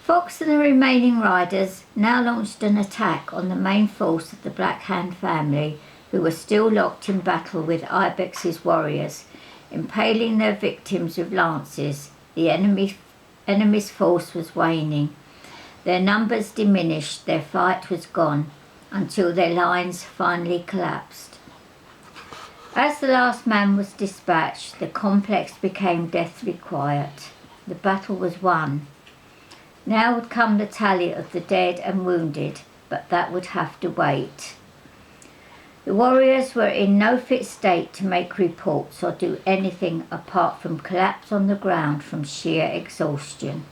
Fox and the remaining riders now launched an attack on the main force of the Black Hand family, who were still locked in battle with Ibex's warriors, impaling their victims with lances. The enemy's force was waning. Their numbers diminished, their fight was gone, until their lines finally collapsed. As the last man was dispatched, the complex became deathly quiet. The battle was won. Now would come the tally of the dead and wounded, but that would have to wait. The warriors were in no fit state to make reports or do anything apart from collapse on the ground from sheer exhaustion.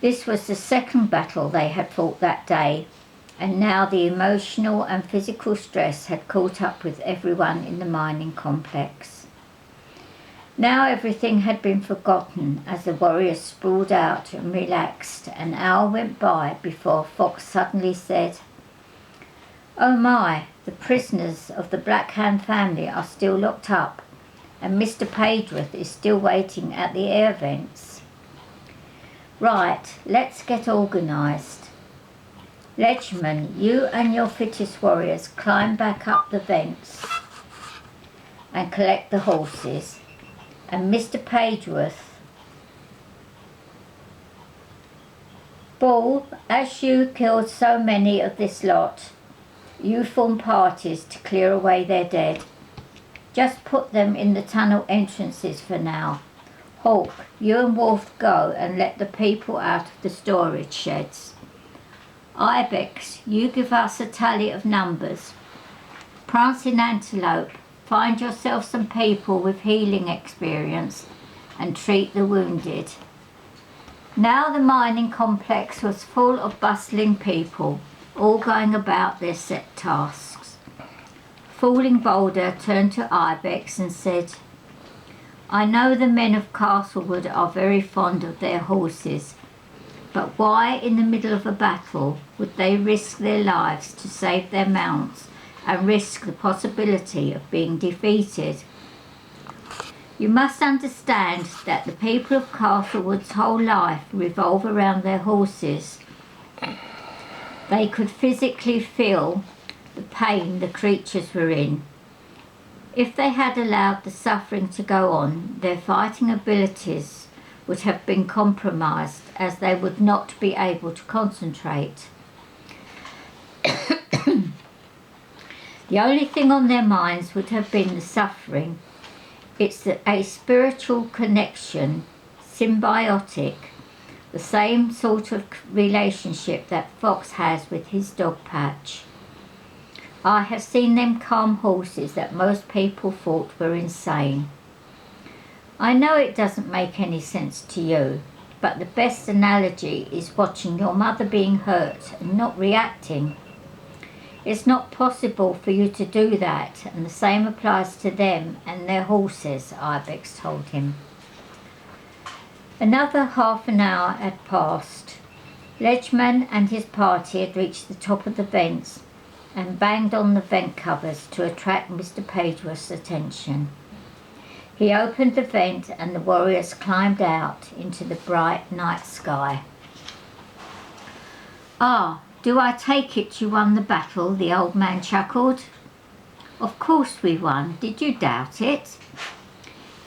This was the second battle they had fought that day, and now the emotional and physical stress had caught up with everyone in the mining complex. Now everything had been forgotten as the warriors sprawled out and relaxed. An hour went by before Fox suddenly said, "Oh my, the prisoners of the Black Hand family are still locked up, and Mr. Pageworth is still waiting at the air vents. Right, let's get organised. Ledgman, you and your fittest warriors climb back up the vents and collect the horses. And Mr. Pageworth, Ball, as you killed so many of this lot, you form parties to clear away their dead. Just put them in the tunnel entrances for now. Hawk, you and Wolf go and let the people out of the storage sheds. Ibex, you give us a tally of numbers. Prancing Antelope, find yourself some people with healing experience and treat the wounded." Now the mining complex was full of bustling people, all going about their set tasks. Falling Boulder turned to Ibex and said, "I know the men of Castlewood are very fond of their horses, but why in the middle of a battle would they risk their lives to save their mounts and risk the possibility of being defeated? You must understand that the people of Castlewood's whole life revolve around their horses. They could physically feel the pain the creatures were in. If they had allowed the suffering to go on, their fighting abilities would have been compromised, as they would not be able to concentrate. The only thing on their minds would have been the suffering. It's a spiritual connection, symbiotic, the same sort of relationship that Fox has with his dog Patch. I have seen them calm horses that most people thought were insane. I know it doesn't make any sense to you, but the best analogy is watching your mother being hurt and not reacting. It's not possible for you to do that, and the same applies to them and their horses," Ibex told him. Another half an hour had passed. Ledgman and his party had reached the top of the vents and banged on the vent covers to attract Mr. Pageworth's attention. He opened the vent and the warriors climbed out into the bright night sky. "Ah, do I take it you won the battle?" the old man chuckled. "Of course we won. Did you doubt it?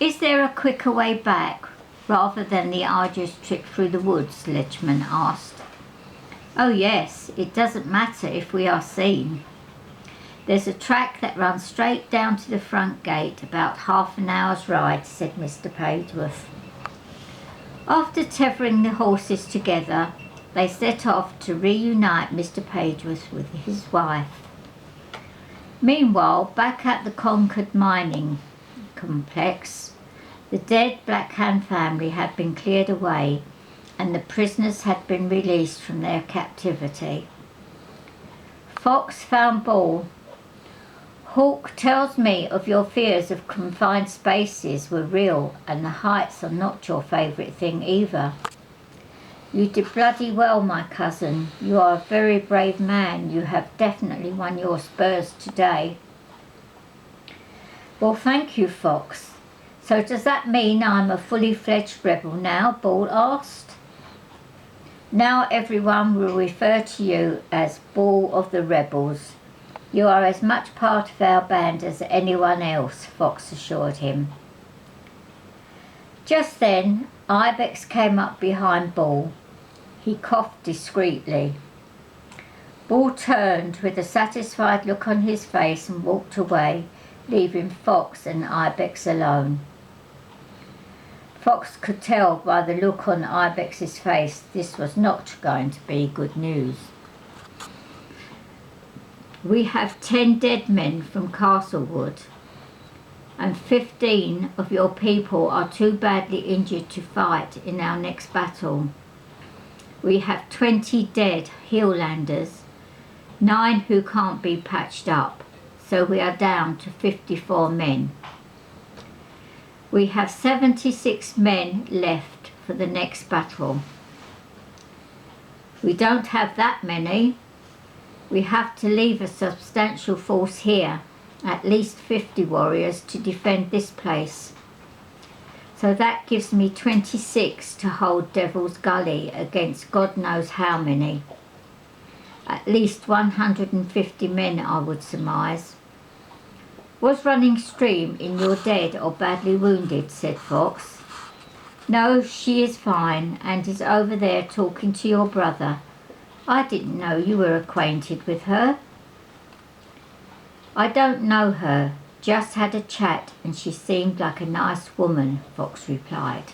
Is there a quicker way back rather than the arduous trip through the woods?" Ledgman asked. "Oh yes, it doesn't matter if we are seen. There's a track that runs straight down to the front gate, about half an hour's ride," said Mr. Pageworth. After tethering the horses together, they set off to reunite Mr. Pageworth with his wife. Meanwhile, back at the conquered mining complex, the dead Black Hand family had been cleared away and the prisoners had been released from their captivity. Fox found Ball. "Hawk tells me of your fears of confined spaces were real, and the heights are not your favourite thing either. You did bloody well, my cousin. You are a very brave man. You have definitely won your spurs today." "Well, thank you, Fox. So does that mean I'm a fully fledged rebel now?" Ball asked. Now everyone will refer to you as Bull of the Rebels. You are as much part of our band as anyone else, Fox assured him. Just then, Ibex came up behind Bull. He coughed discreetly. Bull turned with a satisfied look on his face and walked away, leaving Fox and Ibex alone. Fox could tell by the look on Ibex's face this was not going to be good news. We have 10 dead men from Castlewood, and 15 of your people are too badly injured to fight in our next battle. We have 20 dead Hilllanders, 9 who can't be patched up, so we are down to 54 men. We have 76 men left for the next battle. We don't have that many. We have to leave a substantial force here, at least 50 warriors, to defend this place. So that gives me 26 to hold Devil's Gully against God knows how many. At least 150 men, I would surmise. Was Running Stream in your dead or badly wounded? Said Fox. No, she is fine and is over there talking to your brother. I didn't know you were acquainted with her. I don't know her, just had a chat and she seemed like a nice woman, Fox replied.